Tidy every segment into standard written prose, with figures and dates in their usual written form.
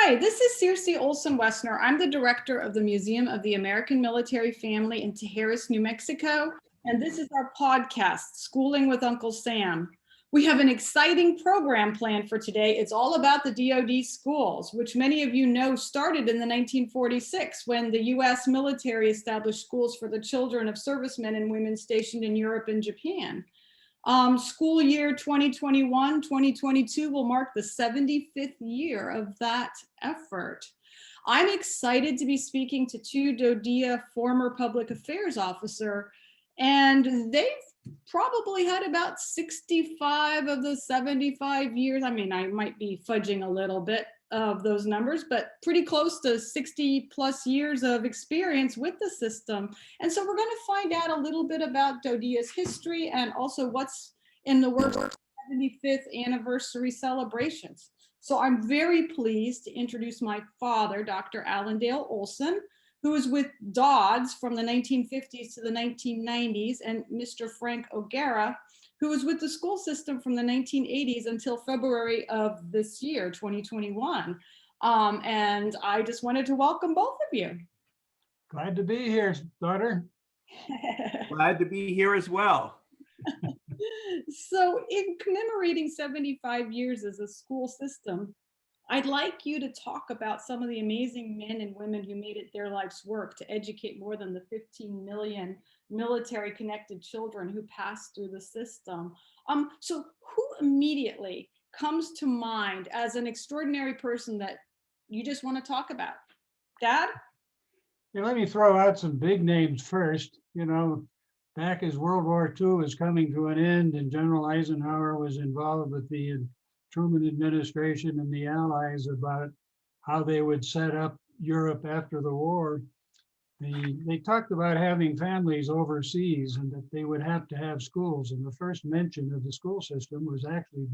Hi, this is Circe Olson Woessner. I'm the director of the Museum of the American Military Family in Tijeras, New Mexico, and this is our podcast, Schooling with Uncle Sam. We have an exciting program planned for today. It's all about the DoD schools, which many of you know started in the 1946 when the US military established schools for the children of servicemen and women stationed in Europe and Japan. School year 2021-2022 will mark the 75th year of that effort. I'm excited to be speaking to two DoDEA former public affairs officer, and they've probably had about 65 of those 75 years. I mean, I might be fudging a little bit of those numbers, but pretty close to 60 plus years of experience with the system. And so we're going to find out a little bit about DoDEA's history and also what's in the works for 75th anniversary celebrations. So I'm very pleased to introduce my father, Dr. Allendale Olson, who was with DODS from the 1950s to the 1990s, and Mr. Frank O'Gara, who was with the school system from the 1980s until February of this year, 2021. And I just wanted to welcome both of you. Glad to be here, daughter. Glad to be here as well. So in commemorating 75 years as a school system, I'd like you to talk about some of the amazing men and women who made it their life's work to educate more than the 15 million military connected children who passed through the system. So who immediately comes to mind as an extraordinary person that you just want to talk about? Dad? Yeah, let me throw out some big names first. You know, back as World War II was coming to an end and General Eisenhower was involved with the Truman administration and the Allies about how they would set up Europe after the war. They talked about having families overseas and that they would have to have schools. And the first mention of the school system was actually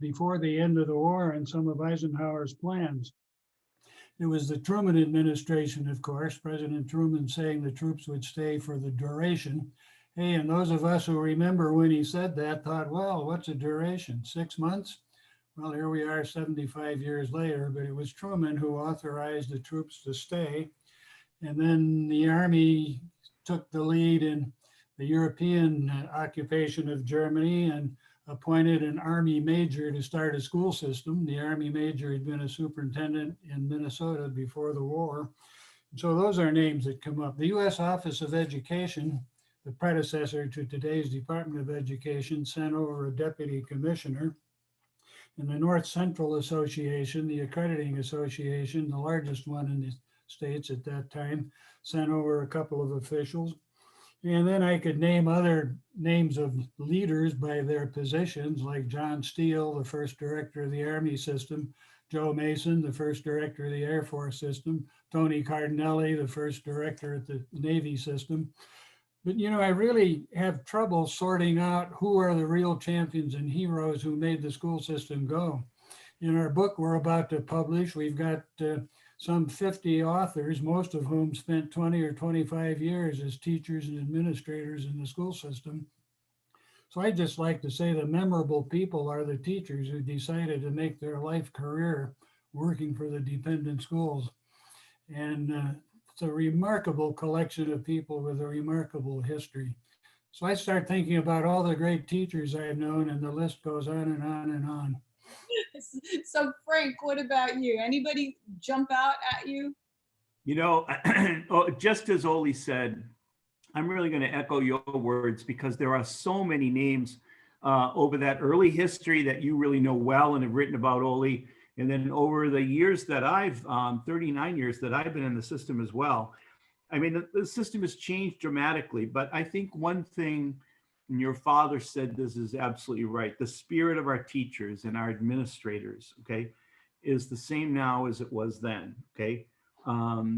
before the end of the war and some of Eisenhower's plans. It was the Truman administration, of course, President Truman saying the troops would stay for the duration. Hey, and those of us who remember when he said that thought, well, what's a duration? 6 months? Well, here we are 75 years later, but it was Truman who authorized the troops to stay. And then the Army took the lead in the European occupation of Germany and appointed an Army major to start a school system. The Army major had been a superintendent in Minnesota before the war. So those are names that come up. The U.S. Office of Education, the predecessor to today's Department of Education, sent over a deputy commissioner. And the North Central Association, the accrediting association, the largest one in the States at that time, sent over a couple of officials. And then I could name other names of leaders by their positions, like John Steele, the first director of the Army system, Joe Mason, the first director of the Air Force system, Tony Cardinelli, the first director at the Navy system. But, you know, I really have trouble sorting out who are the real champions and heroes who made the school system go. In our book we're about to publish, we've got some 50 authors, most of whom spent 20 or 25 years as teachers and administrators in the school system. So I just like to say the memorable people are the teachers who decided to make their life career working for the dependent schools. And it's a remarkable collection of people with a remarkable history. So I start thinking about all the great teachers I've known, and the list goes on and on and on. So Frank, what about you? Anybody jump out at you? You know, just as Oli said, I'm really going to echo your words because there are so many names over that early history that you really know well and have written about, Oli. And then over the years that I've, 39 years that I've been in the system as well. I mean, the system has changed dramatically, but I think one thing, and your father said this is absolutely right, the spirit of our teachers and our administrators, okay, is the same now as it was then, okay?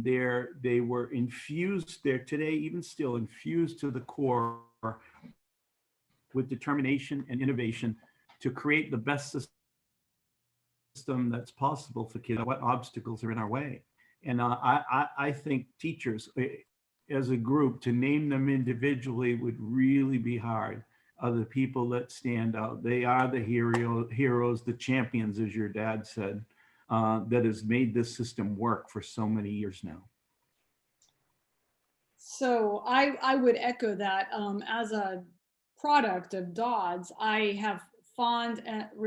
They were infused, they're today even still infused to the core with determination and innovation to create the best system that's possible for kids, what obstacles are in our way. And I think teachers as a group, to name them individually would really be hard, are the people that stand out. They are the heroes, the champions, as your dad said. that has made this system work for so many years now. So I would echo that. As a product of DoDEA, I have fond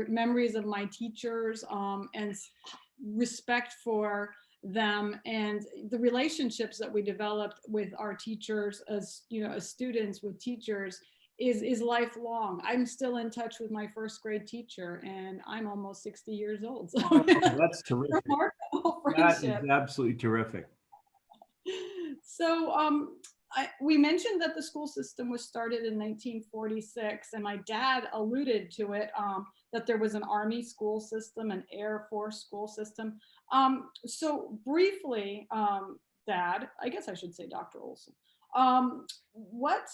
memories of my teachers, and respect for them, and the relationships that we developed with our teachers as, as students with teachers is lifelong. I'm still in touch with my first grade teacher, and I'm almost 60 years old. So That's terrific. remarkable That friendship. is absolutely terrific. So we mentioned that the school system was started in 1946, and my dad alluded to it, that there was an Army school system, an Air Force school system. So briefly, Dad, I guess I should say Dr. Olson, what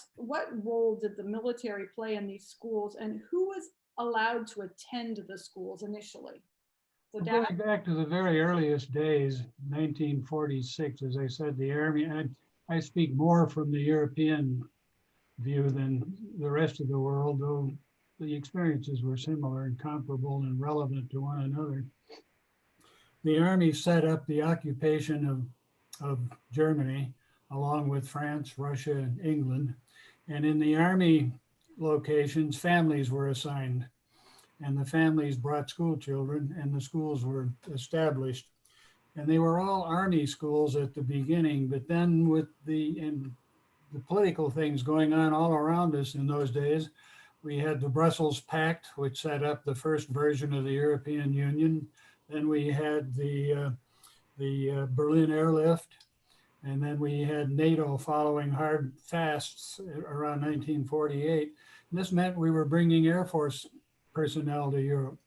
role did the military play in these schools, and who was allowed to attend the schools initially? So Dad? Going back to the very earliest days, 1946, as I said, the Army, I speak more from the European view than the rest of the world, though the experiences were similar and comparable and relevant to one another. The Army set up the occupation of Germany, along with France, Russia, and England. And in the Army locations, families were assigned, and the families brought school children, and the schools were established. And they were all Army schools at the beginning, but then with the political things going on all around us in those days, we had the Brussels Pact, which set up the first version of the European Union. Then we had the Berlin airlift, and then we had NATO following hard fasts around 1948. And this meant we were bringing Air Force personnel to Europe.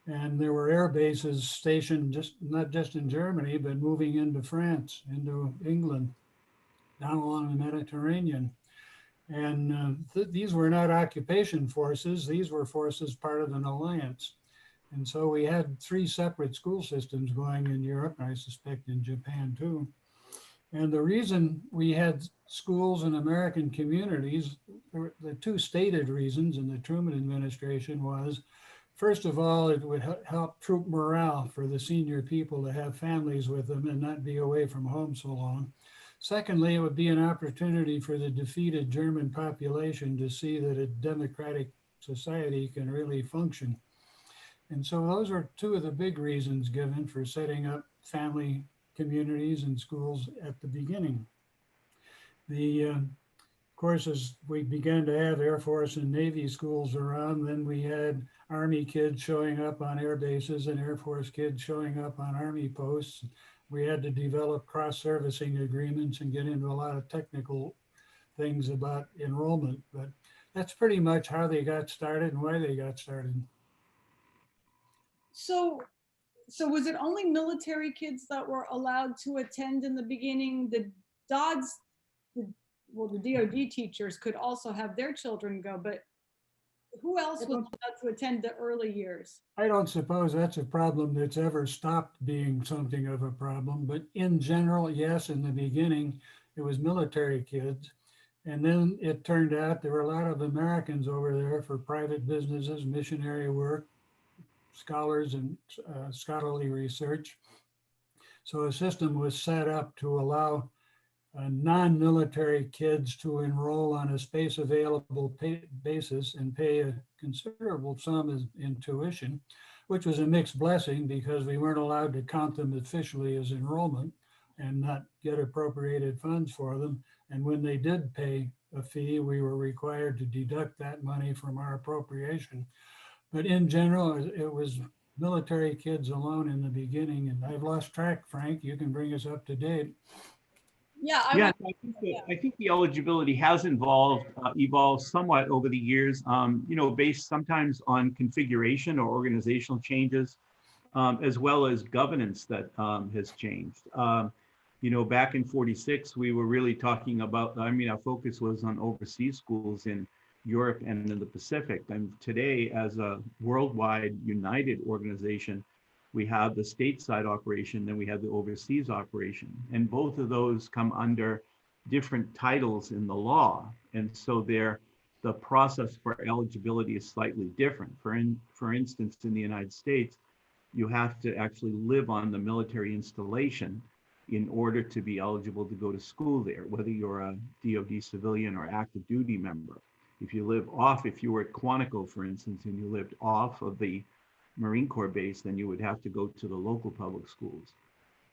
And there were air bases stationed not just in Germany, but moving into France, into England, down along the Mediterranean. And these were not occupation forces. These were forces part of an alliance. And so we had 3 separate school systems going in Europe, and I suspect in Japan too. And the reason we had schools in American communities, the 2 stated reasons in the Truman administration was, first of all, it would help troop morale for the senior people to have families with them and not be away from home so long. Secondly, it would be an opportunity for the defeated German population to see that a democratic society can really function. And so those are 2 of the big reasons given for setting up family communities and schools at the beginning. Of course, as we began to have Air Force and Navy schools around, then we had Army kids showing up on air bases and Air Force kids showing up on Army posts. We had to develop cross-servicing agreements and get into a lot of technical things about enrollment, but that's pretty much how they got started and why they got started. So was it only military kids that were allowed to attend in the beginning? The DoD teachers could also have their children go, but who else was allowed to attend the early years? I don't suppose that's a problem that's ever stopped being something of a problem, but in general, yes, in the beginning, it was military kids. And then it turned out there were a lot of Americans over there for private businesses, missionary work, scholars, and scholarly research. So a system was set up to allow non-military kids to enroll on a space available basis and pay a considerable sum in tuition, which was a mixed blessing because we weren't allowed to count them officially as enrollment and not get appropriated funds for them. And when they did pay a fee, we were required to deduct that money from our appropriation. But in general, it was military kids alone in the beginning. And I've lost track, Frank, you can bring us up to date. Yeah, I think the eligibility has evolved somewhat over the years, based sometimes on configuration or organizational changes, as well as governance that has changed. Back in 46, we were really talking about, our focus was on overseas schools in Europe and in the Pacific. And today, as a worldwide united organization, we have the stateside operation, then we have the overseas operation. And both of those come under different titles in the law. And so the process for eligibility is slightly different. For instance, in the United States, you have to actually live on the military installation in order to be eligible to go to school there, whether you're a DoD civilian or active duty member. If you live off, if you were at Quantico, for instance, and you lived off of the Marine Corps base, then you would have to go to the local public schools.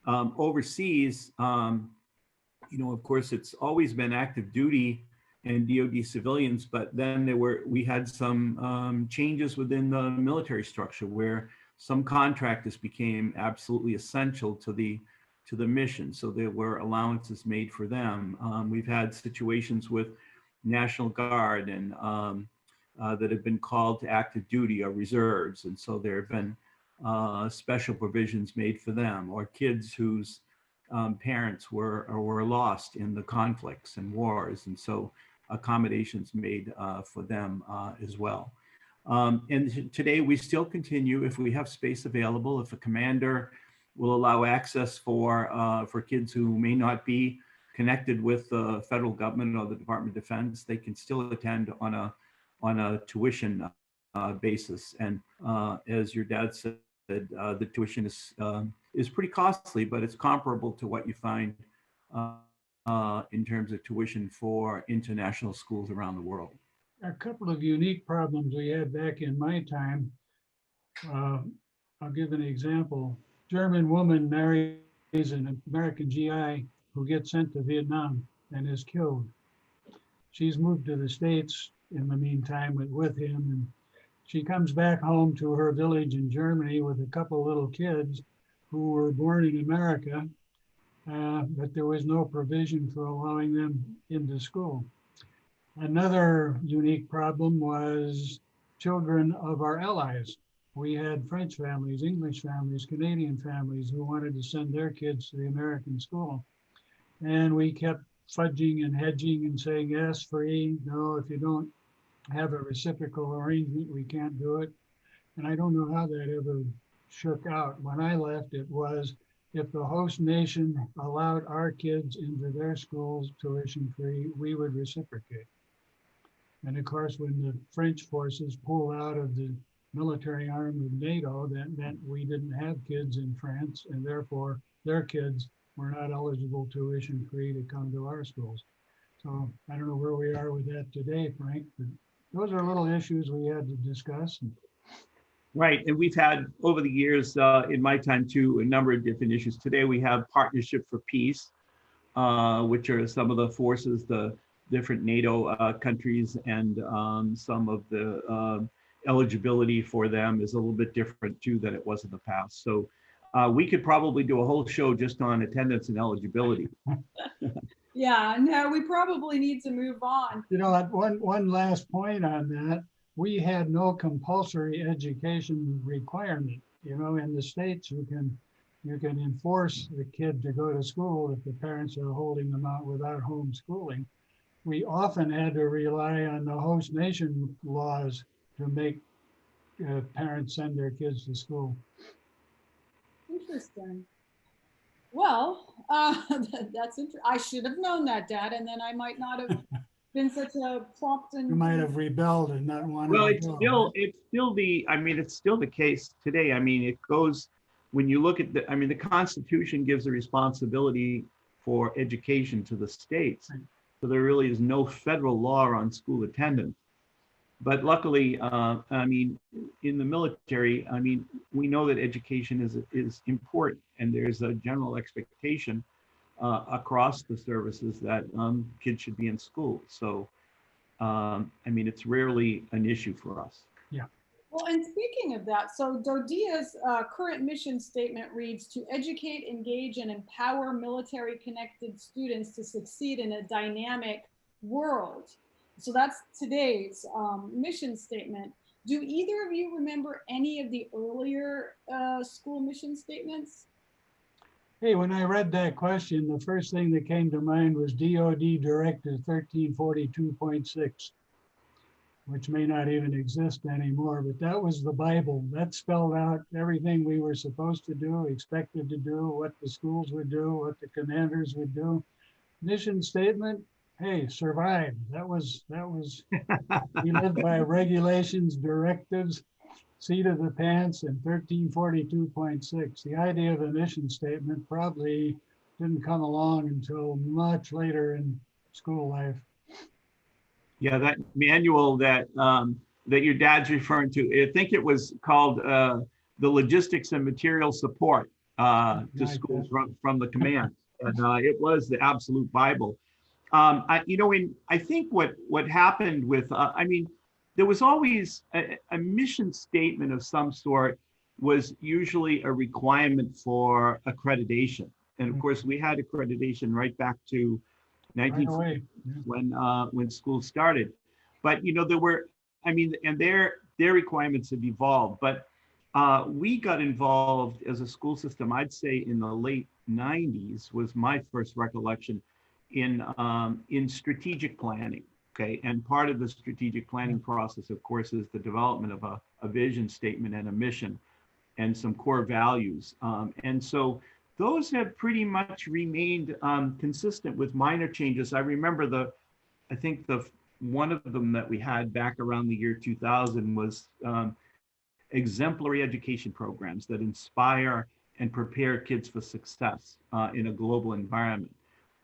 Overseas, of course, it's always been active duty and DoD civilians, but then we had some changes within the military structure where some contractors became absolutely essential to the mission. So there were allowances made for them. We've had situations with National Guard and that have been called to active duty or reserves. And so there have been special provisions made for them, or kids whose parents were lost in the conflicts and wars. And so accommodations made for them as well. And today we still continue, if we have space available, if a commander will allow access for kids who may not be connected with the federal government or the Department of Defense, they can still attend on a tuition basis. And as your dad said, the tuition is pretty costly, but it's comparable to what you find in terms of tuition for international schools around the world. A couple of unique problems we had back in my time. I'll give an example. German woman marries an American GI who gets sent to Vietnam and is killed. She's moved to the States in the meantime with him, and she comes back home to her village in Germany with a couple little kids who were born in America, but there was no provision for allowing them into school. Another unique problem was children of our allies. We had French families, English families, Canadian families who wanted to send their kids to the American school. And we kept fudging and hedging and saying, yes, free. No, if you don't have a reciprocal arrangement, we can't do it. And I don't know how that ever shook out. When I left, it was if the host nation allowed our kids into their schools tuition free, we would reciprocate. And of course, when the French forces pulled out of the military arm of NATO, that meant we didn't have kids in France, and therefore their kids were not eligible tuition free to come to our schools. So I don't know where we are with that today, Frank, but those are little issues we had to discuss. Right, and we've had over the years, in my time too, a number of different issues. Today we have Partnership for Peace, which are some of the forces, the different NATO countries, and some of the eligibility for them is a little bit different too than it was in the past. So we could probably do a whole show just on attendance and eligibility. Yeah, no, we probably need to move on. You know, one last point on that, we had no compulsory education requirement. You know, in the States, you can enforce the kid to go to school if the parents are holding them out without homeschooling. We often had to rely on the host nation laws to make parents send their kids to school. Interesting. Well, that's interesting. I should have known that, Dad, and then I might not have been such a prompt and. You might have rebelled and not wanted Well, to it's go. still the case today. I mean, it goes, when you look at the Constitution gives a responsibility for education to the states. So there really is no federal law on school attendance. But luckily, in the military, we know that education is important, and there's a general expectation across the services that kids should be in school. So, it's rarely an issue for us. Yeah. Well, and speaking of that, so DoDEA's current mission statement reads to educate, engage, and empower military-connected students to succeed in a dynamic world. So that's today's mission statement. Do either of you remember any of the earlier school mission statements? Hey, when I read that question, the first thing that came to mind was DoD Directive 1342.6, which may not even exist anymore, but that was the Bible. That spelled out everything we were supposed to do, expected to do, what the schools would do, what the commanders would do. Mission statement, hey, survive. That was we lived by regulations, directives. seat of the pants in 1342.6. The idea of a mission statement probably didn't come along until much later in school life. Yeah, that manual that that your dad's referring to, I think it was called the Logistics and Material Support to Like schools that. from the command. And it was the absolute Bible. I think what happened with, there was always a mission statement of some sort was usually a requirement for accreditation. And of course, we had accreditation right back to Right 19 away. when school started. But there were, and their requirements have evolved. But we got involved as a school system, I'd say in the late 90s was my first recollection in strategic planning. Okay, and part of the strategic planning process, of course, is the development of a vision statement and a mission and some core values. And so those have pretty much remained consistent with minor changes. I remember I think one of them that we had back around the year 2000 was exemplary education programs that inspire and prepare kids for success in a global environment.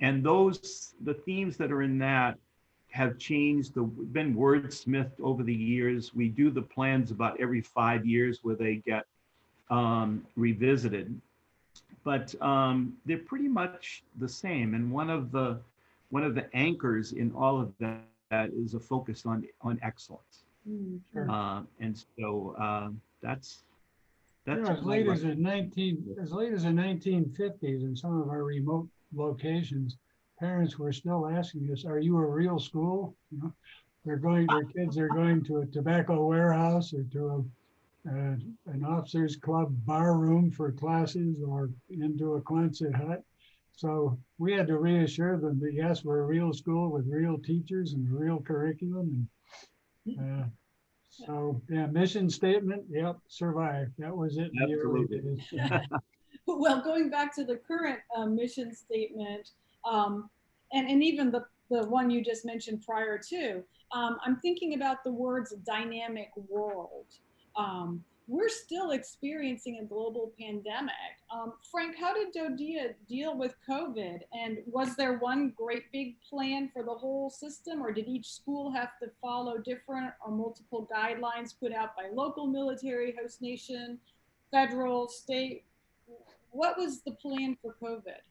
And the themes that are in that have changed, been wordsmithed over the years. We do the plans about every 5 years where they get revisited, but they're pretty much the same. And one of the anchors in all of that is a focus on excellence. Sure. And so that's As late as the 1950s in some of our remote locations, parents were still asking us, "Are you a real school?" Their kids are going to a tobacco warehouse or to an officers club bar room for classes or into a Quonset hut. So we had to reassure them that yes, we're a real school with real teachers and a real curriculum. And so yeah, mission statement, yep, survived. That was it. In the early days. Well, going back to the current mission statement, and even the one you just mentioned prior to, I'm thinking about the words dynamic world. We're still experiencing a global pandemic. Frank, how did DoDEA deal with COVID? And was there one great big plan for the whole system, or did each school have to follow different or multiple guidelines put out by local military, host nation, federal, state? What was the plan for COVID?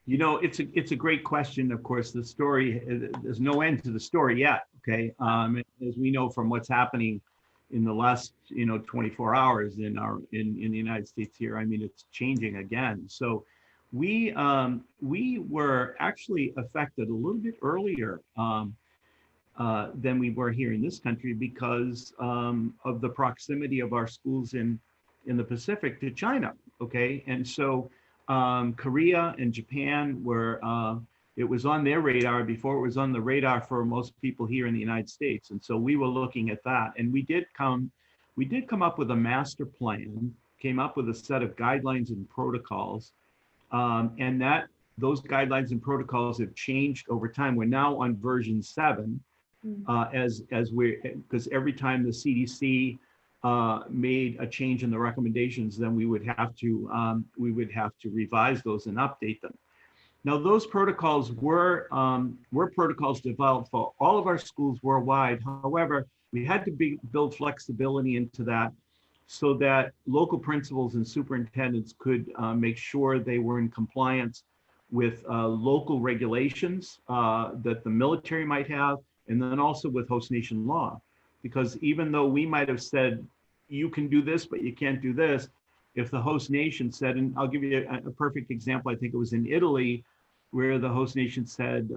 It's a great question. Of course, the story, there's no end to the story yet. Okay, as we know from what's happening in the last 24 hours in the United States here, it's changing again. So we were actually affected a little bit earlier than we were here in this country because of the proximity of our schools in the Pacific to China. Okay, and so Korea and Japan were, it was on their radar before it was on the radar for most people here in the United States. And so we were looking at that, and we did come up with a master plan, came up with a set of guidelines and protocols, and those guidelines and protocols have changed over time. We're now on version 7, because every time the CDC made a change in the recommendations, then we would have to revise those and update them. Now, those protocols were protocols developed for all of our schools worldwide. However, we had to build flexibility into that so that local principals and superintendents could make sure they were in compliance with local regulations that the military might have, and then also with host nation law. Because even though we might have said, you can do this, but you can't do this, if the host nation said, and I'll give you a perfect example, I think it was in Italy, where the host nation said,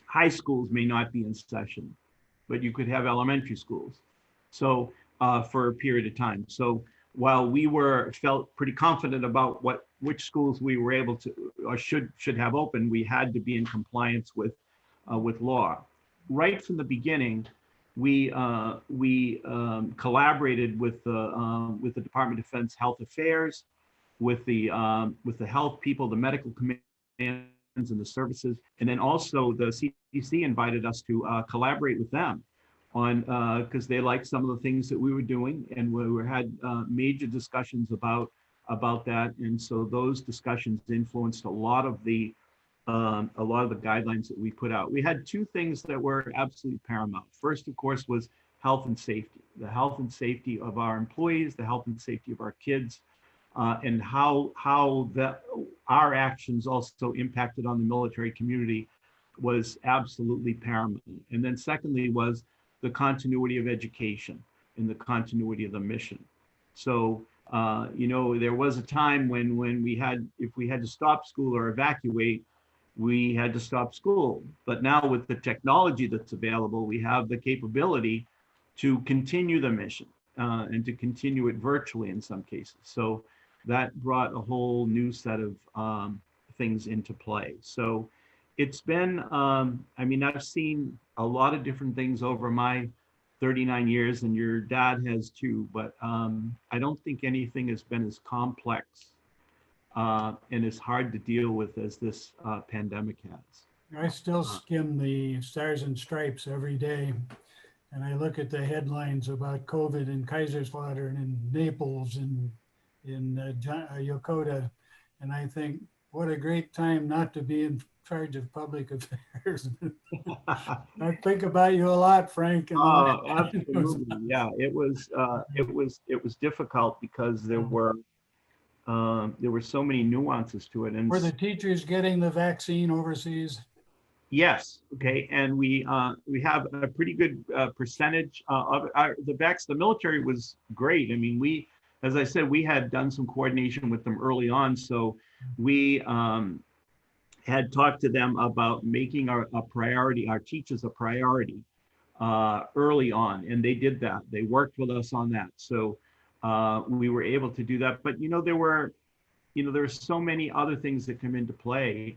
high schools may not be in session, but you could have elementary schools. So for a period of time. So while we felt pretty confident about which schools we were able to or should have open, we had to be in compliance with law. Right from the beginning, we collaborated with the Department of Defense Health Affairs, with the health people, the medical commands and the services, and then also the CDC invited us to collaborate with them on because they liked some of the things that we were doing, and we had major discussions about that. And so those discussions influenced a lot of the guidelines that we put out. We had two things that were absolutely paramount. First, of course, was health and safety, the health and safety of our employees, the health and safety of our kids, and how our actions also impacted on the military community was absolutely paramount. And then secondly was the continuity of education and the continuity of the mission. So, there was a time when if we had to stop school or evacuate, we had to stop school. But now with the technology that's available, we have the capability to continue the mission and to continue it virtually in some cases. So that brought a whole new set of things into play. So it's been, I've seen a lot of different things over my 39 years, and your dad has too, but I don't think anything has been as complex and as hard to deal with as this pandemic has. I still skim the Stars and Stripes every day, and I look at the headlines about COVID in Kaiserslautern and in Naples and in Yokota, and I think, what a great time not to be in charge of public affairs. I think about you a lot, Frank. And Absolutely, yeah. It was difficult because there were so many nuances to it. And were the teachers getting the vaccine overseas? Yes. Okay. And we have a pretty good percentage of the military was great. I mean, as I said, we had done some coordination with them early on. So we had talked to them about making our teachers a priority early on. And they did that. They worked with us on that. So we were able to do that. But, there were so many other things that come into play.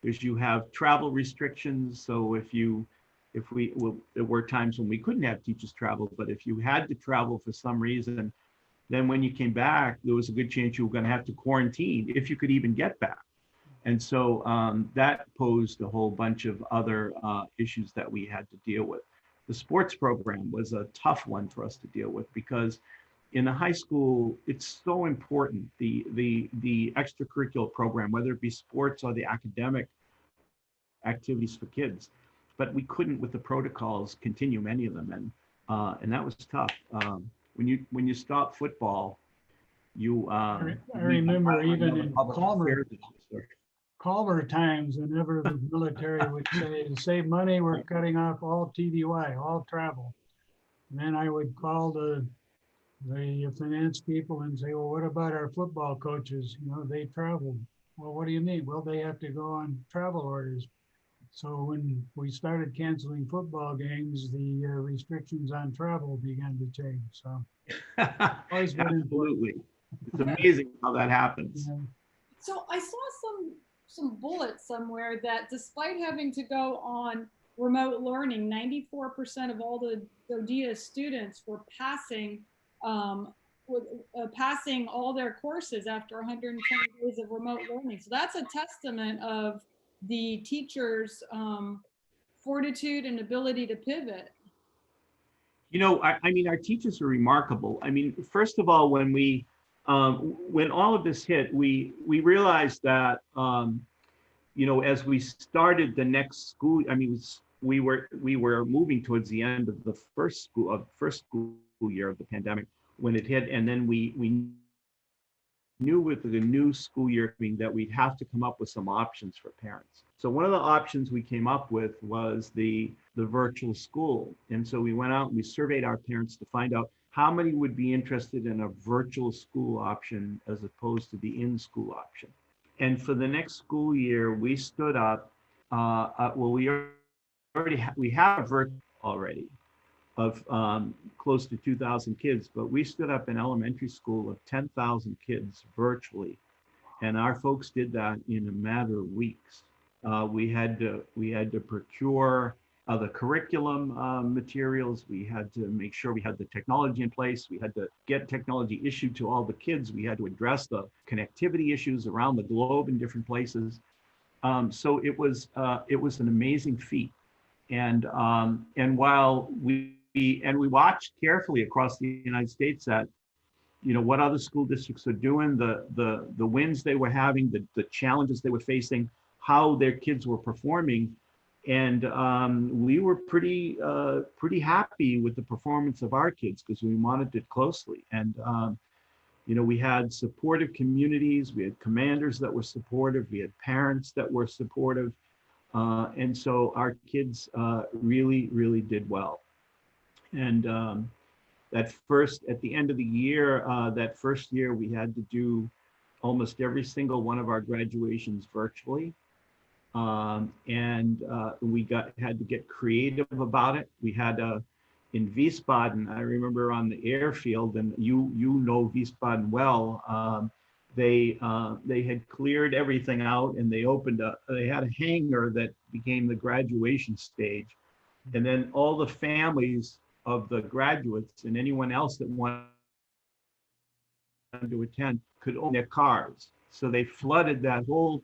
You have travel restrictions. So there were times when we couldn't have teachers travel, but if you had to travel for some reason, then when you came back, there was a good chance you were going to have to quarantine if you could even get back. And so that posed a whole bunch of other issues that we had to deal with. The sports program was a tough one for us to deal with because in the high school, it's so important, the extracurricular program, whether it be sports or the academic activities for kids. But we couldn't, with the protocols, continue many of them, and that was tough. When you stop football, I remember even in calmer times, whenever the military would say, to save money, we're cutting off all TDY, all travel. And then I would call the finance people and say, well, what about our football coaches? They traveled. Well, what do you mean? Well, they have to go on travel orders. So when we started canceling football games, the restrictions on travel began to change. So absolutely, it's amazing how that happens. Yeah. So I saw some bullets somewhere that despite having to go on remote learning, 94% of all the DoDEA students were passing passing all their courses after 120 days of remote learning. So that's a testament of the teachers' fortitude and ability to pivot. Our teachers are remarkable. First of all, when all of this hit, we realized that, as we started the next school, we were moving towards the end of the first school year of the pandemic when it hit, and then we knew with the new school year coming that we'd have to come up with some options for parents. So one of the options we came up with was the virtual school. And so we went out and we surveyed our parents to find out how many would be interested in a virtual school option as opposed to the in-school option. And for the next school year, we stood up, we have a virtual already of close to 2,000 kids, but we stood up an elementary school of 10,000 kids virtually. And our folks did that in a matter of weeks. We had to procure the curriculum materials. We had to make sure we had the technology in place. We had to get technology issued to all the kids. We had to address the connectivity issues around the globe in different places. So it was an amazing feat. And while we watched carefully across the United States at, what other school districts are doing, the wins they were having, the challenges they were facing, how their kids were performing. And we were pretty happy with the performance of our kids because we monitored closely. And we had supportive communities, we had commanders that were supportive, we had parents that were supportive. And so our kids really, really did well. And at the end of the year, that first year, we had to do almost every single one of our graduations virtually. And we had to get creative about it. We had in Wiesbaden, I remember on the airfield, and you know Wiesbaden well. They had cleared everything out, and they had a hangar that became the graduation stage, and then all the families of the graduates and anyone else that wanted to attend could own their cars. So they flooded that whole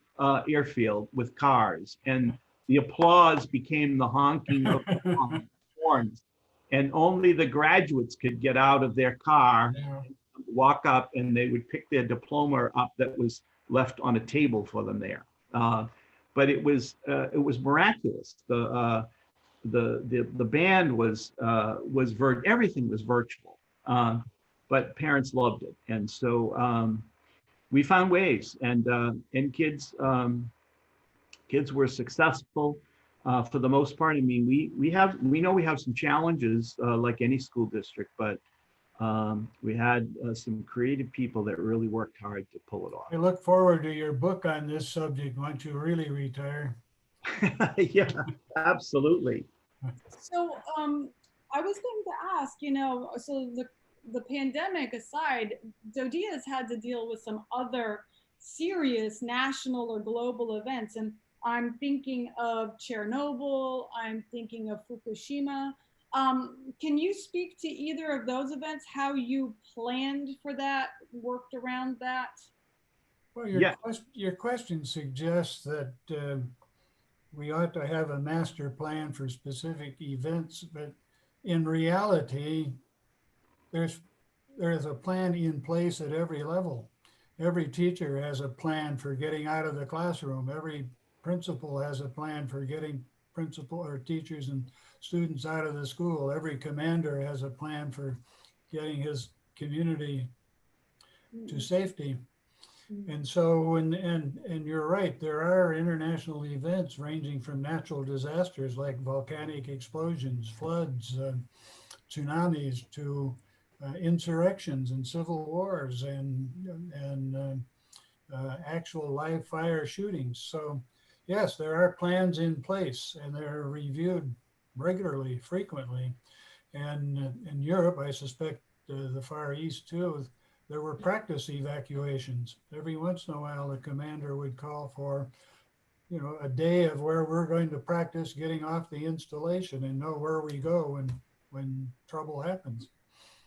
airfield with cars, and the applause became the honking of the horns. And only the graduates could get out of their car, walk up, and they would pick their diploma up that was left on a table for them there. But it was miraculous. The band was everything was virtual, but parents loved it, and so we found ways, and kids were successful for the most part. I mean, we know we have some challenges like any school district, but we had some creative people that really worked hard to pull it off. I look forward to your book on this subject once you really retire. Yeah, absolutely. So I was going to ask, so the pandemic aside, DoDEA has had to deal with some other serious national or global events. And I'm thinking of Chernobyl, I'm thinking of Fukushima. Can you speak to either of those events, how you planned for that, worked around that? Well, your question suggests that we ought to have a master plan for specific events, but in reality, there's a plan in place at every level. Every teacher has a plan for getting out of the classroom. Every principal has a plan for getting principal or teachers and students out of the school. Every commander has a plan for getting his community to safety. And so, and you're right, there are international events ranging from natural disasters like volcanic explosions, floods, tsunamis, to insurrections and civil wars and actual live fire shootings. So yes, there are plans in place, and they're reviewed regularly, frequently. And in Europe, I suspect the Far East too, there were practice evacuations. Every once in a while, the commander would call for, a day of where we're going to practice getting off the installation and know where we go when trouble happens.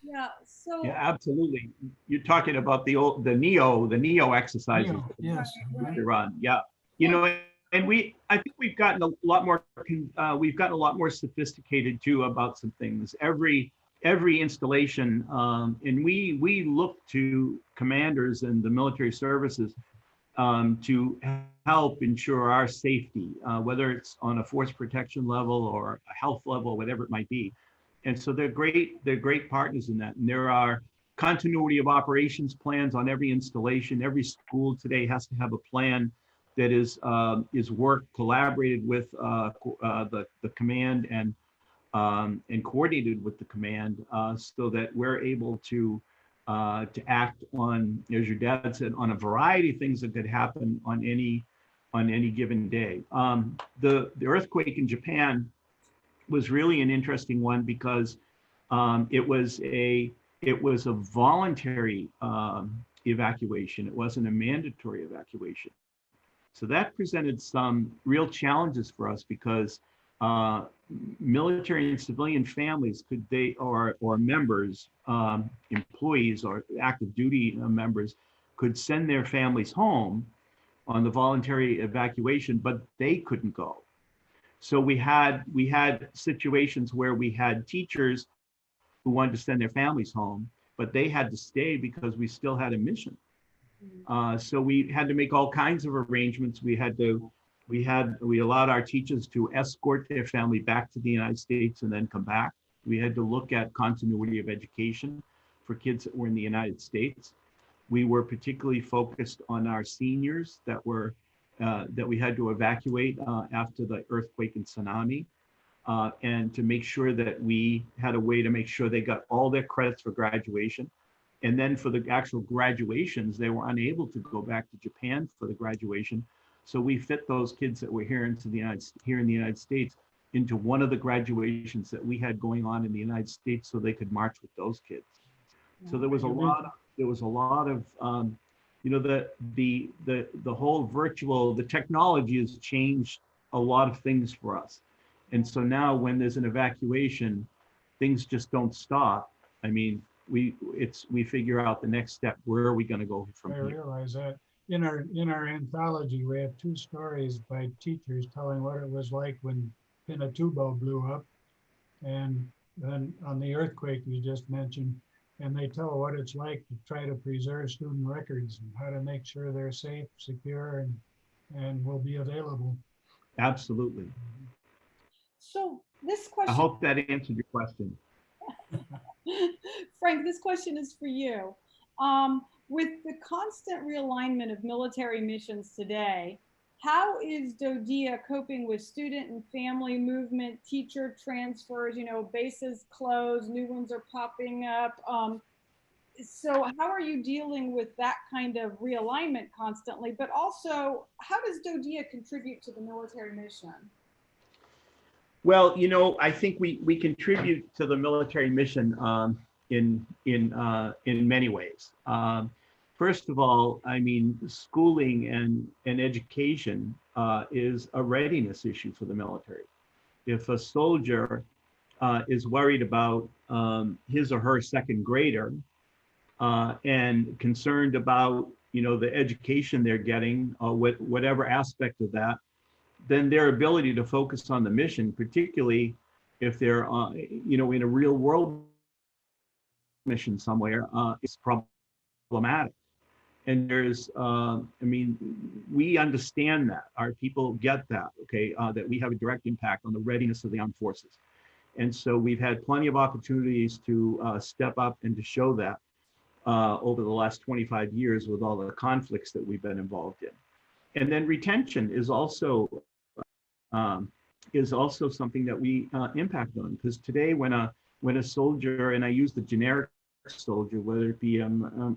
Yeah. So yeah, absolutely. You're talking about the NEO exercises. Yes. Right. Run. Yeah. And I think we've gotten a lot more sophisticated too about some things. Every installation, and we look to commanders and the military services to help ensure our safety, whether it's on a force protection level or a health level, whatever it might be. And so they're great partners in that. And there are continuity of operations plans on every installation. Every school today has to have a plan that is worked, collaborated with the command and coordinated with the command, so that we're able to act on, as your dad said, on a variety of things that could happen on any given day. The earthquake in Japan was really an interesting one because it was a voluntary evacuation. It wasn't a mandatory evacuation. So that presented some real challenges for us because military and civilian families or members, employees or active duty members could send their families home on the voluntary evacuation, but they couldn't go. So we had situations where we had teachers who wanted to send their families home, but they had to stay because we still had a mission. So we had to make all kinds of arrangements. We allowed our teachers to escort their family back to the United States and then come back. We had to look at continuity of education for kids that were in the United States. We were particularly focused on our seniors that we had to evacuate after the earthquake and tsunami, and to make sure that we had a way to make sure they got all their credits for graduation. And then for the actual graduations, they were unable to go back to Japan for the graduation. So we fit those kids that were here in the United States into one of the graduations that we had going on in the United States, so they could march with those kids. So there was a lot of the whole virtual, the technology has changed a lot of things for us. And so now when there's an evacuation, things just don't stop. I mean, we figure out the next step. Where are we going to go from here? I realize that in our anthology, we have 2 stories by teachers telling what it was like when Pinatubo blew up, and then on the earthquake you just mentioned, and they tell what it's like to try to preserve student records and how to make sure they're safe, secure, and will be available. Absolutely. So this I question, hope that answered your question. Frank, this question is for you. With the constant realignment of military missions today, how is DoDEA coping with student and family movement, teacher transfers, bases closed, new ones are popping up? So how are you dealing with that kind of realignment constantly? But also, how does DoDEA contribute to the military mission? Well, I think we contribute to the military mission in many ways. First of all, I mean, schooling and education is a readiness issue for the military. If a soldier is worried about his or her second grader and concerned about the education they're getting, whatever aspect of that, then their ability to focus on the mission, particularly if they're in a real world mission somewhere, is problematic. And we understand that. Our people get that, okay, that we have a direct impact on the readiness of the armed forces. And so we've had plenty of opportunities to step up and to show that over the last 25 years with all the conflicts that we've been involved in. And then retention is also something that we impact on, because today when a soldier, and I use the generic soldier, whether it be a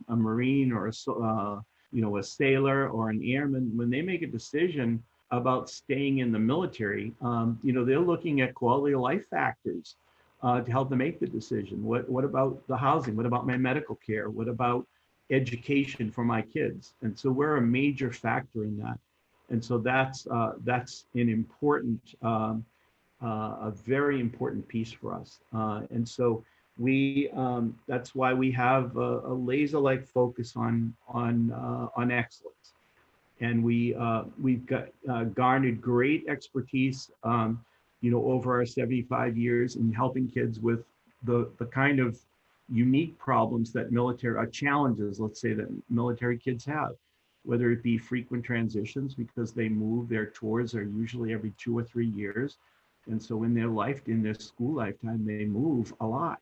Marine or a sailor or an airman, when they make a decision about staying in the military, they're looking at quality of life factors to help them make the decision. What about the housing? What about my medical care? What about education for my kids? And so we're a major factor in that. And so that's an important, a very important piece for us. And so that's why we have a laser-like focus on excellence. And we've garnered great expertise, over our 75 years in helping kids with the kind of unique problems that challenges, let's say, that military kids have, whether it be frequent transitions, because they move, their tours are usually every 2 or 3 years. And so in their school lifetime, they move a lot.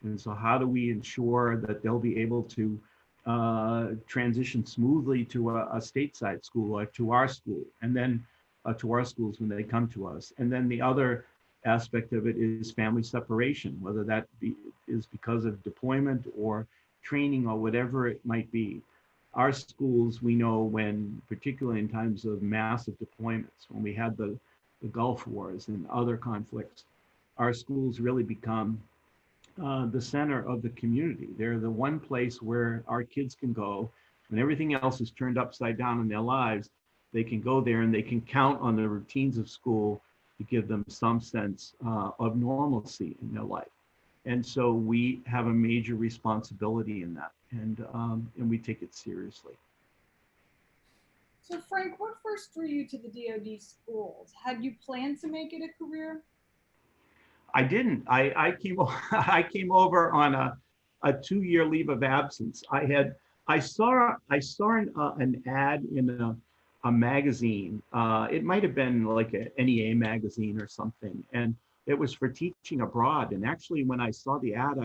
And so how do we ensure that they'll be able to transition smoothly to a stateside school, like to our school, and then to our schools when they come to us. And then the other aspect of it is family separation, whether that is because of deployment or training or whatever it might be. Our schools, we know, when, particularly in times of massive deployments, when we had the Gulf Wars and other conflicts, our schools really become the center of the community. They're the one place where our kids can go when everything else is turned upside down in their lives. They can go there and they can count on the routines of school to give them some sense of normalcy in their life. And so we have a major responsibility in that, and we take it seriously. So Frank, what first drew you to the DoD schools? Had you planned to make it a career? I didn't. I came over on a 2-year leave of absence. I saw an ad in a magazine. It might have been like a NEA magazine or something, and it was for teaching abroad. And actually, when I saw the ad,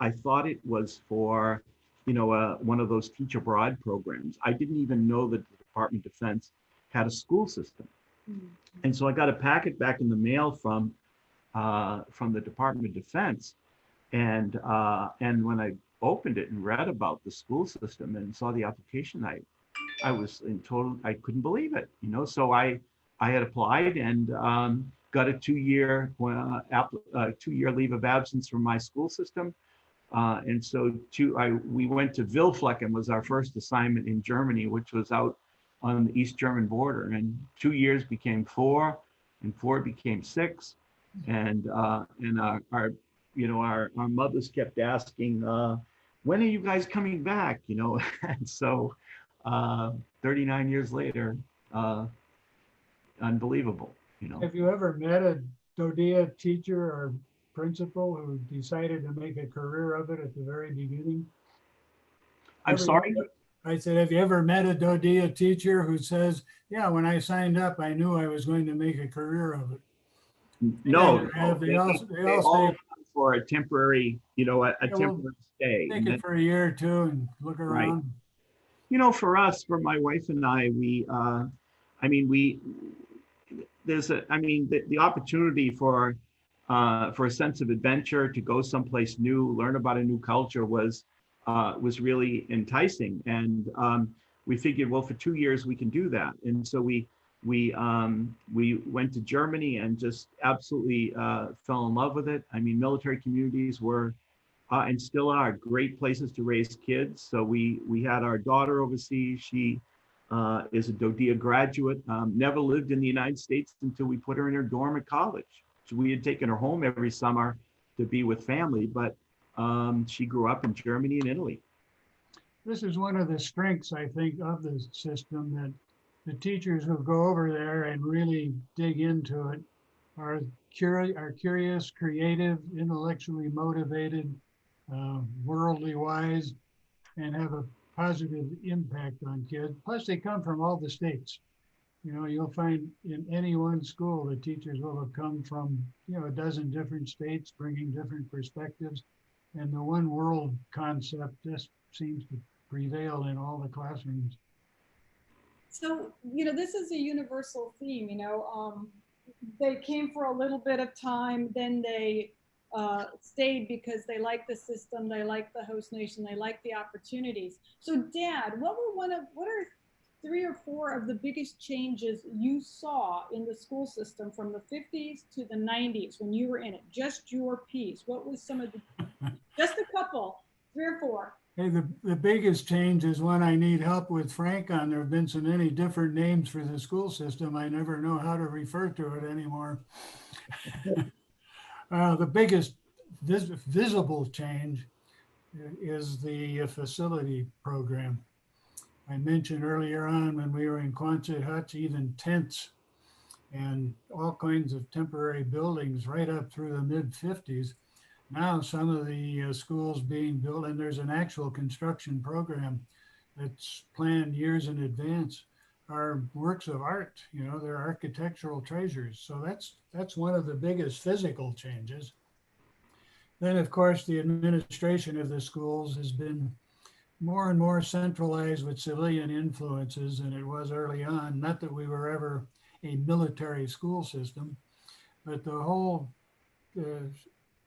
I thought it was for, one of those teach abroad programs. I didn't even know that the Department of Defense had a school system. And so I got a packet back in the mail from the Department of Defense, and when I opened it and read about the school system and saw the application, I was in total, I couldn't believe it, So I had applied and got a 2-year 2-year leave of absence from my school system. And so we went to Wilflecken was our first assignment in Germany, which was out on the East German border. And 2 years became 4, and 4 became 6. And our mothers kept asking, when are you guys coming back? And so 39 years later, unbelievable. Have you ever met a DoDEA teacher or principal who decided to make a career of it at the very beginning? I'm sorry? I said, have you ever met a DoDEA teacher who says, yeah, when I signed up, I knew I was going to make a career of it? No, they all say for a temporary, temporary stay. Take it for a year or two and look around. Right. For us, for my wife and I, the opportunity for a sense of adventure, to go someplace new, learn about a new culture was really enticing. And we figured, well, for 2 years we can do that. And so we went to Germany and just absolutely fell in love with it. Military communities were and still are great places to raise kids. So we had our daughter overseas. She is a DoDEA graduate, never lived in the United States until we put her in her dorm at college. So we had taken her home every summer to be with family, but she grew up in Germany and Italy. This is one of the strengths, I think, of the system, that the teachers who go over there and really dig into it are curious, creative, intellectually motivated, worldly wise, and have a positive impact on kids. Plus, they come from all the states. You'll find in any one school, the teachers will have come from, a dozen different states, bringing different perspectives. And the one world concept just seems to prevail in all the classrooms. So, this is a universal theme, they came for a little bit of time, then they stayed because they like the system, they like the host nation, they like the opportunities. So Dad, what are 3 or 4 of the biggest changes you saw in the school system from the 50s to the 90s when you were in it? Just your piece. What was some of just a couple, 3 or 4? Hey, the biggest change is one I need help with Frank on. There have been so many different names for the school system, I never know how to refer to it anymore. The biggest visible change is the facility program. I mentioned earlier on when we were in Quonset huts, even tents and all kinds of temporary buildings right up through the mid-50s. Now some of the schools being built, and there's an actual construction program that's planned years in advance, are works of art. They're architectural treasures. So that's one of the biggest physical changes. Then, of course, the administration of the schools has been more and more centralized with civilian influences than it was early on. Not that we were ever a military school system, but the whole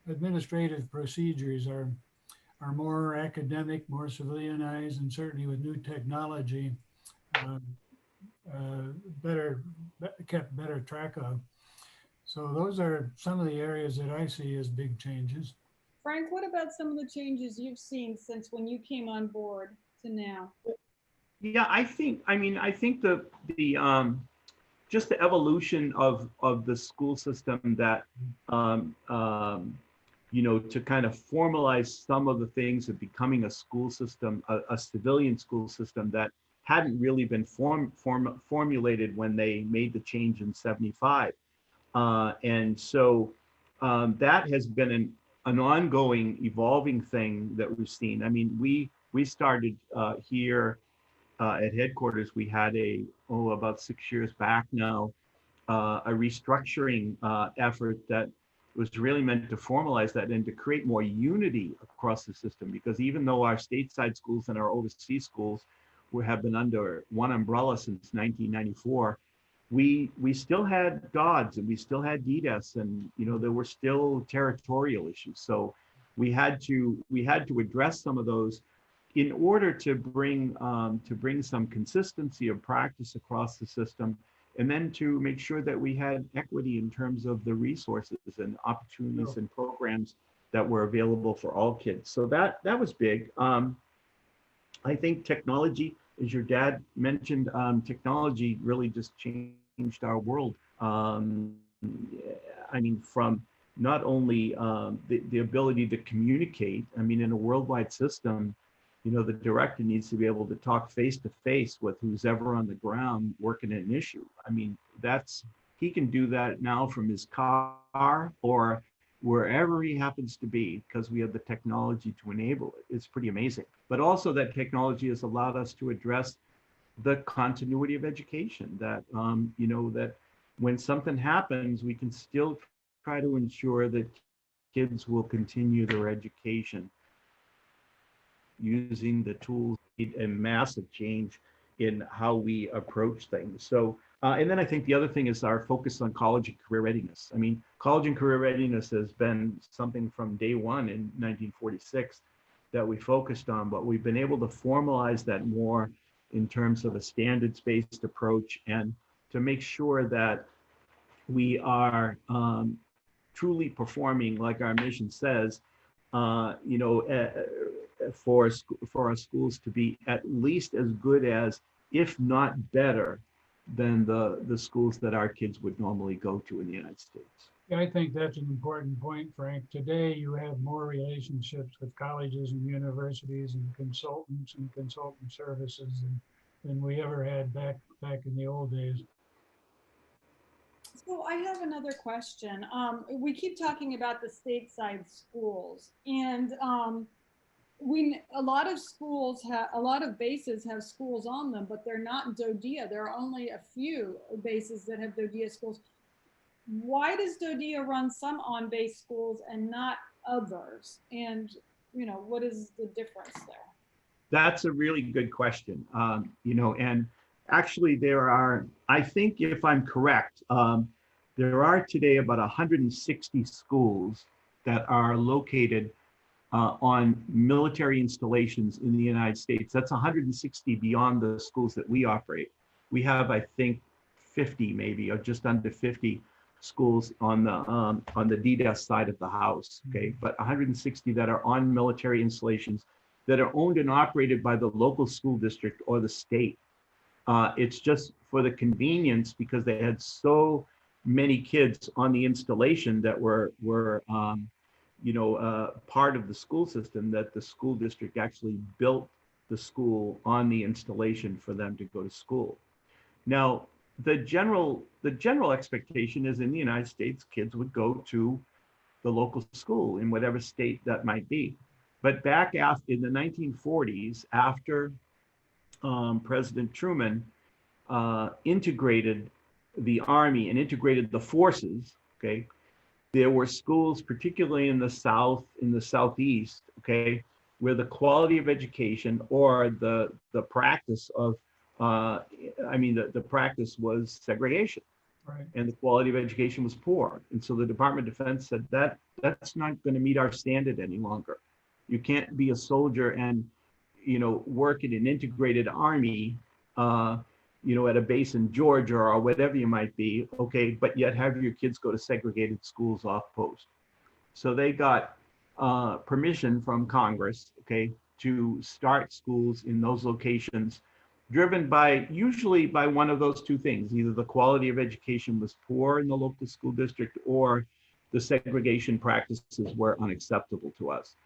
administrative procedures are more academic, more civilianized, and certainly with new technology, kept better track of. So those are some of the areas that I see as big changes. Frank, what about some of the changes you've seen since when you came on board to now? Yeah, I think the just the evolution of the school system that to kind of formalize some of the things of becoming a school system, a civilian school system that hadn't really been formulated when they made the change in 75. And so that has been an ongoing, evolving thing that we've seen. I mean, we started here at headquarters. We had about 6 years back now, a restructuring effort that was really meant to formalize that and to create more unity across the system. Because even though our stateside schools and our overseas schools have been under one umbrella since 1994, we still had DODs and we still had DDES, and there were still territorial issues. So we had to address some of those in order to bring some consistency of practice across the system, and then to make sure that we had equity in terms of the resources and opportunities and programs that were available for all kids. So that was big. I think technology, as your dad mentioned, technology really just changed our world. I mean, from not only the ability to communicate, I mean, in a worldwide system, the director needs to be able to talk face to face with who's ever on the ground working an issue. I mean, he can do that now from his car or wherever he happens to be, because we have the technology to enable it. It's pretty amazing. But also that technology has allowed us to address the continuity of education, that, that when something happens, we can still try to ensure that kids will continue their education using the tools. A massive change in how we approach things. So, and then I think the other thing is our focus on college and career readiness. I mean, college and career readiness has been something from day one in 1946 that we focused on, but we've been able to formalize that more in terms of a standards-based approach, and to make sure that we are truly performing like our mission says, for our schools to be at least as good as, if not better, than the schools that our kids would normally go to in the United States. Yeah, I think that's an important point, Frank. Today, you have more relationships with colleges and universities and consultants and consultant services than we ever had back in the old days. So I have another question. We keep talking about the stateside schools, and a lot of bases have schools on them, but they're not DoDEA. There are only a few bases that have DoDEA schools. Why does DoDEA run some on-base schools and not others? And what is the difference there? That's a really good question. And actually there are, I think if I'm correct, there are today about 160 schools that are located on military installations in the United States. That's 160 beyond the schools that we operate. We have, I think, 50 maybe, or just under 50 schools on the DDES side of the house, okay? But 160 that are on military installations that are owned and operated by the local school district or the state. It's just for the convenience, because they had so many kids on the installation that were part of the school system, that the school district actually built the school on the installation for them to go to school. Now, the general expectation is in the United States, kids would go to the local school in whatever state that might be. But back in the 1940s, after President Truman integrated the Army and integrated the forces, okay, there were schools, particularly in the South, in the Southeast, okay, where the quality of education or the practice of, the practice was segregation. Right. And the quality of education was poor. And so the Department of Defense said that's not going to meet our standard any longer. You can't be a soldier and, work in an integrated army, at a base in Georgia or whatever you might be, okay, but yet have your kids go to segregated schools off post. So they got permission from Congress, okay, to start schools in those locations, driven usually by one of those two things. Either the quality of education was poor in the local school district, or the segregation practices were unacceptable to us.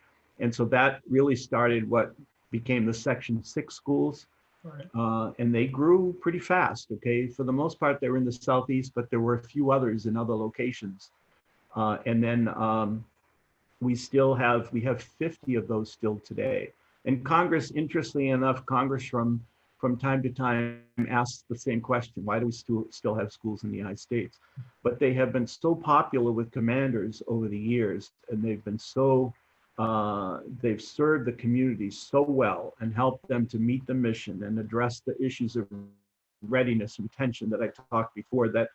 And so that really started what became the Section 6 schools Right. And they grew pretty fast. Okay, for the most part, they were in the southeast, but there were a few others in other locations. And then we have 50 of those still today. And Congress, interestingly enough, Congress from time to time asks the same question: why do we still have schools in the United States? But they have been so popular with commanders over the years, and they've been so they've served the community so well and helped them to meet the mission and address the issues of readiness and tension that I talked before, that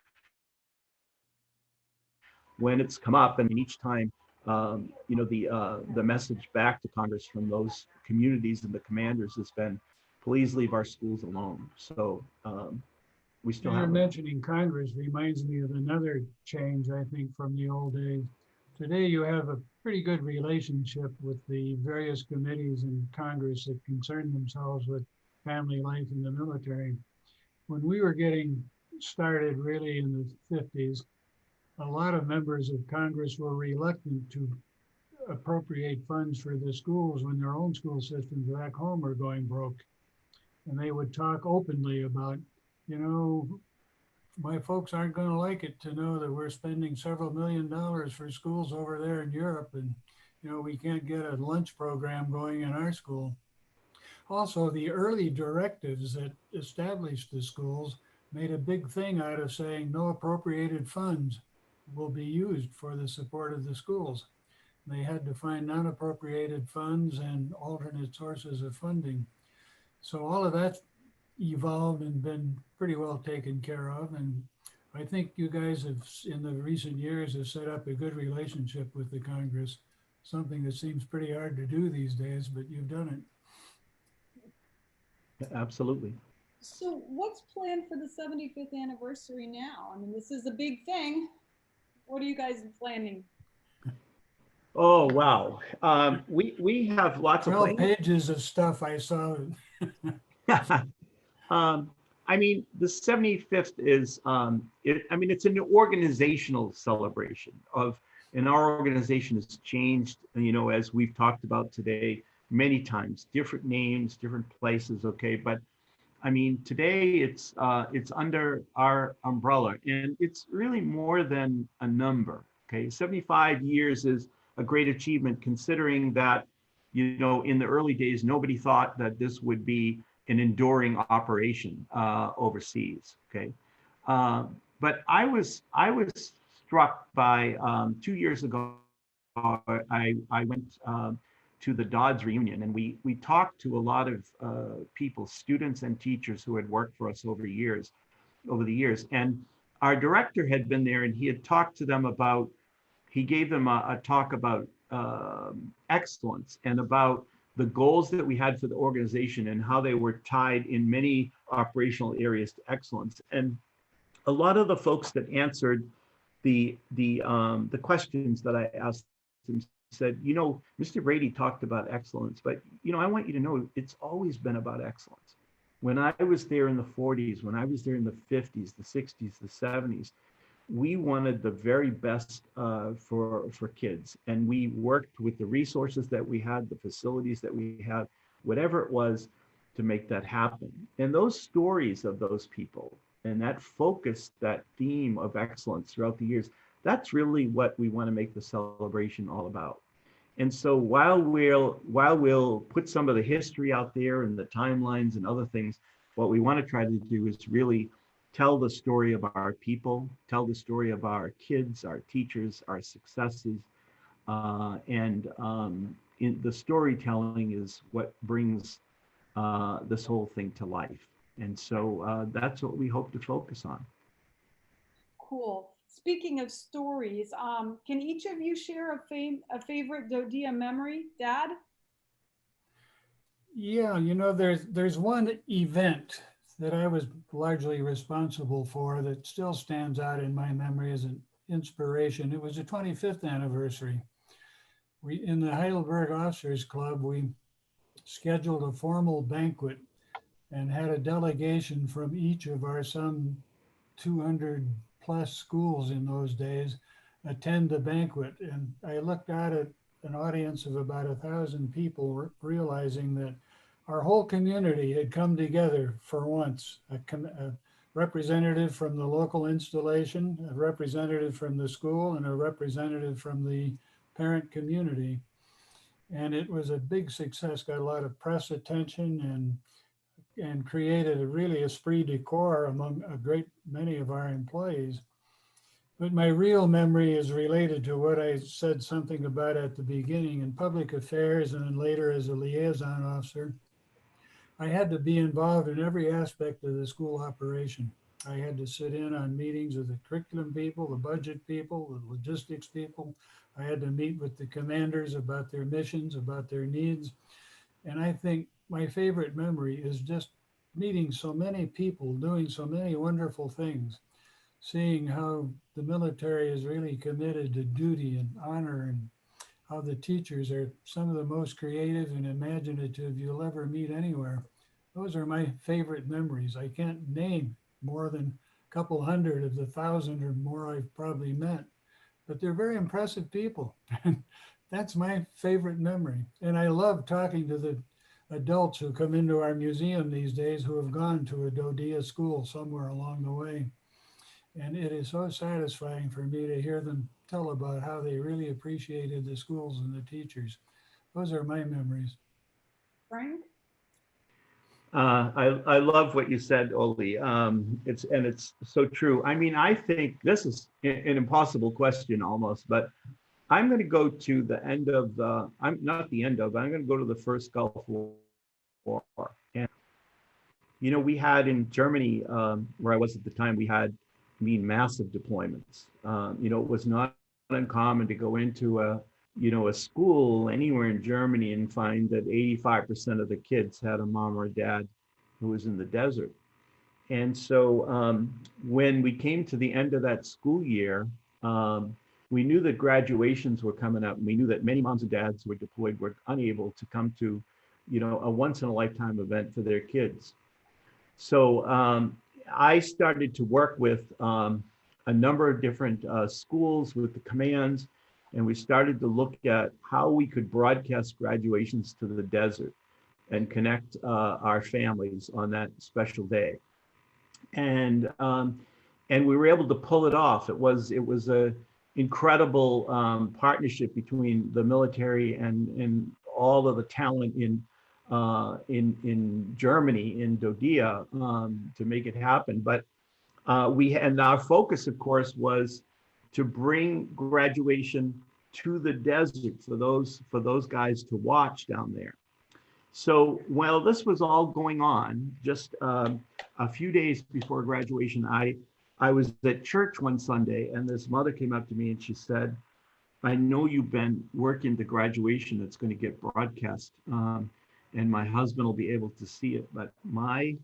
when it's come up, and each time, the message back to Congress from those communities and the commanders has been, please leave our schools alone. So we still You're have them. mentioning Congress reminds me of another change, I think, from the old days. Today, you have a pretty good relationship with the various committees in Congress that concern themselves with family life in the military. When we were getting started really in the 50s, a lot of members of Congress were reluctant to appropriate funds for the schools when their own school systems back home were going broke. And they would talk openly about, you know, my folks aren't going to like it to know that we're spending several $1,000,000 for schools over there in Europe, and we can't get a lunch program going in our school. Also, the early directives that established the schools made a big thing out of saying no appropriated funds will be used for the support of the schools. They had to find non-appropriated funds and alternate sources of funding. So all of that evolved and been pretty well taken care of. And I think you guys have, in the recent years, have set up a good relationship with the Congress, something that seems pretty hard to do these days, but you've done it. Absolutely. So what's planned for the 75th anniversary now? I mean, this is a big thing. What are you guys planning? Oh, wow. We have lots of 12 plans. pages of stuff I saw. I mean, the 75th is, it's an organizational celebration and our organization has changed, as we've talked about today, many times, different names, different places. Okay. But I mean, today it's under our umbrella, and it's really more than a number. Okay. 75 years is a great achievement, considering that, in the early days, nobody thought that this would be an enduring operation overseas. Okay. But I was struck by 2 years ago, I went to the Dodds reunion, and we talked to a lot of people, students and teachers who had worked for us over the years. And our director had been there, and he had talked to them about, he gave them a talk about excellence and about the goals that we had for the organization and how they were tied in many operational areas to excellence. And a lot of the folks that answered the questions that I asked them said, Mr. Brady talked about excellence, but I want you to know it's always been about excellence. When I was there in the 40s, when I was there in the 50s, the 60s, the 70s, we wanted the very best for kids, and we worked with the resources that we had, the facilities that we had, whatever it was, to make that happen. And those stories of those people and that focus, that theme of excellence throughout the years, that's really what we want to make the celebration all about. And so while we'll put some of the history out there and the timelines and other things, what we want to try to do is really tell the story of our people, tell the story of our kids, our teachers, our successes. And the storytelling is what brings this whole thing to life. And so that's what we hope to focus on. Cool. Speaking of stories, can each of you share a favorite DoDEA memory? Dad? Yeah, there's one event that I was largely responsible for that still stands out in my memory as an inspiration. It was the 25th anniversary. We, in the Heidelberg Officers Club, we scheduled a formal banquet and had a delegation from each of our some 200 plus schools in those days attend the banquet. And I looked out at an audience of about 1,000 people, realizing that our whole community had come together for once. A representative from the local installation, a representative from the school, and a representative from the parent community. And it was a big success, got a lot of press attention and created a really esprit de corps among a great many of our employees. But my real memory is related to what I said something about at the beginning in public affairs and then later as a liaison officer. I had to be involved in every aspect of the school operation. I had to sit in on meetings with the curriculum people, the budget people, the logistics people. I had to meet with the commanders about their missions, about their needs. And I think my favorite memory is just meeting so many people, doing so many wonderful things, seeing how the military is really committed to duty and honor, and how the teachers are some of the most creative and imaginative you'll ever meet anywhere. Those are my favorite memories. I can't name more than a couple hundred of the thousand or more I've probably met, but they're very impressive people. That's my favorite memory. And I love talking to the adults who come into our museum these days who have gone to a DoDEA school somewhere along the way. And it is so satisfying for me to hear them tell about how they really appreciated the schools and the teachers. Those are my memories. Frank? I love what you said, Oli. It's so true. I mean, I think this is an impossible question almost, but I'm going to go to the end of the. I'm not the end of. I'm going to go to the first Gulf War, and we had in Germany, where I was at the time, we had massive deployments. It was not uncommon to go into a school anywhere in Germany and find that 85% of the kids had a mom or a dad who was in the desert. And so when we came to the end of that school year, we knew that graduations were coming up, and we knew that many moms and dads who were deployed were unable to come to, a once in a lifetime event for their kids. So I started to work with a number of different schools with the commands, and we started to look at how we could broadcast graduations to the desert and connect our families on that special day. And we were able to pull it off. It was a incredible partnership between the military and all of the talent in Germany, in DoDEA, to make it happen. But and our focus, of course, was to bring graduation to the desert for those guys to watch down there. So while this was all going on, just a few days before graduation, I was at church one Sunday, and this mother came up to me and she said, "I know you've been working the graduation that's going to get broadcast, and my husband will be able to see it. But my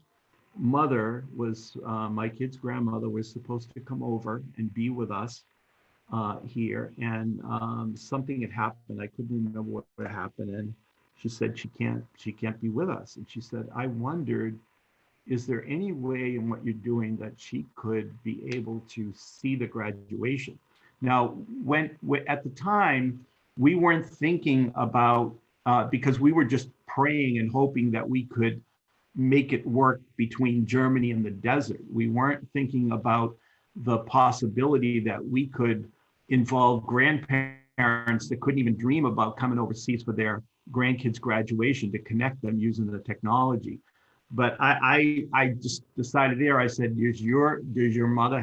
mother was, my kid's grandmother was supposed to come over and be with us here, and something had happened. I couldn't remember what happened, and she said she can't be with us." And she said, "I wondered, is there any way in what you're doing that she could be able to see the graduation?" Now, at the time, we weren't thinking about, because we were just praying and hoping that we could make it work between Germany and the desert. We weren't thinking about the possibility that we could involve grandparents that couldn't even dream about coming overseas for their grandkids' graduation, to connect them using the technology. But I just decided there, I said, does your mother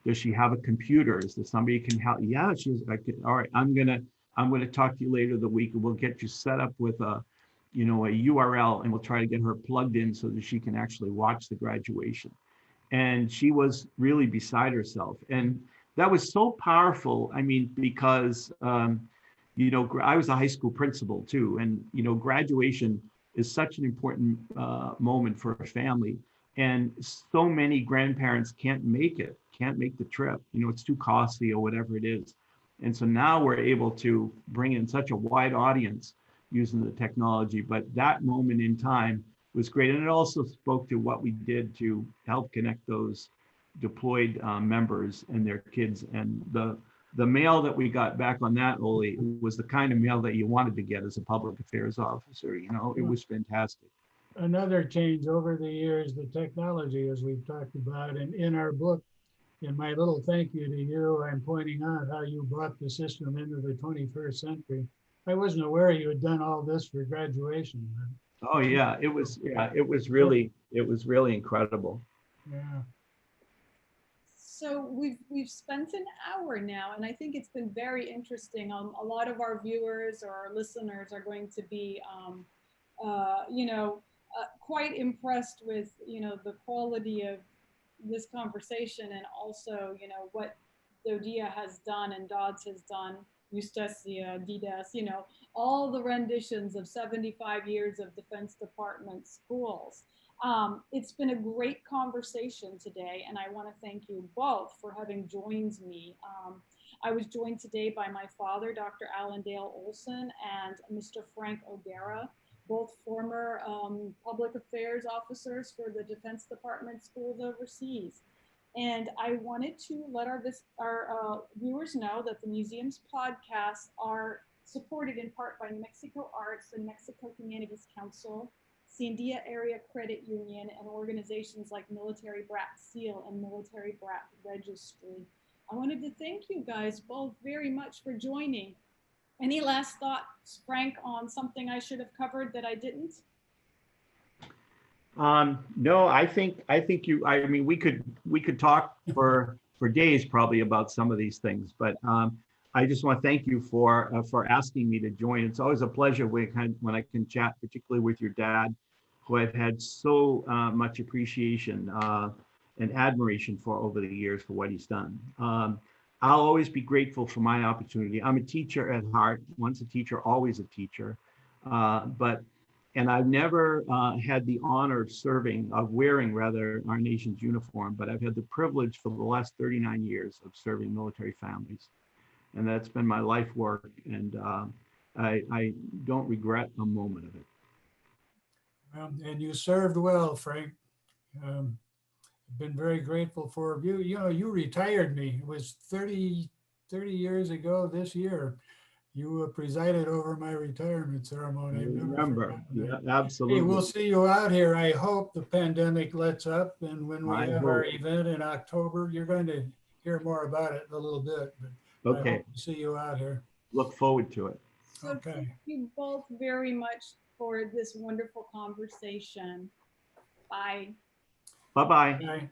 does she have a computer? Is there somebody who can help? Yeah, all right, I'm gonna talk to you later the week, and we'll get you set up with a URL, and we'll try to get her plugged in so that she can actually watch the graduation. And she was really beside herself. And that was so powerful. I mean, because, I was a high school principal too. And, graduation is such an important moment for a family. And so many grandparents can't make the trip. It's too costly or whatever it is. And so now we're able to bring in such a wide audience using the technology. But that moment in time was great. And it also spoke to what we did to help connect those deployed members and their kids. And the mail that we got back on that, Oli, was the kind of mail that you wanted to get as a public affairs officer. You know, it was fantastic. Another change over the years, the technology, as we've talked about, and in our book, in my little thank you to you, I'm pointing out how you brought the system into the 21st century. I wasn't aware you had done all this for graduation. Oh yeah, it was really incredible. Yeah. So we've spent an hour now, and I think it's been very interesting. A lot of our viewers or our listeners are going to be, quite impressed with, the quality of this conversation, and also, what DoDEA has done and DODS has done, Justicia, DDES, all the renditions of 75 years of Defense Department schools. It's been a great conversation today, and I want to thank you both for having joined me. I was joined today by my father, Dr. Allendale Olson, and Mr. Frank O'Gara, both former public affairs officers for the Defense Department schools overseas. And I wanted to let our viewers know that the museum's podcasts are supported in part by New Mexico Arts and Mexico Humanities Council, Sandia Area Credit Union, and organizations like Military Brat Seal and Military Brat Registry. I wanted to thank you guys both very much for joining. Any last thoughts, Frank, on something I should have covered that I didn't? No, I think you. I mean, we could talk for days probably about some of these things, but I just want to thank you for asking me to join. It's always a pleasure when I can chat, particularly with your dad, who I've had so much appreciation and admiration for over the years for what he's done. I'll always be grateful for my opportunity. I'm a teacher at heart, once a teacher, always a teacher. And I've never had the honor of wearing our nation's uniform, but I've had the privilege for the last 39 years of serving military families. And that's been my life work, and I don't regret a moment of it. And you served well, Frank. Been very grateful for you. You retired me. It was 30 years ago this year. You presided over my retirement ceremony. I remember. Yeah, absolutely. Hey, we'll see you out here. I hope the pandemic lets up, and when we have our event in October, you're going to hear more about it in a little bit. But okay. I hope to see you out here. Look forward to it. So okay. Thank you both very much for this wonderful conversation. Bye. Bye-bye. Bye.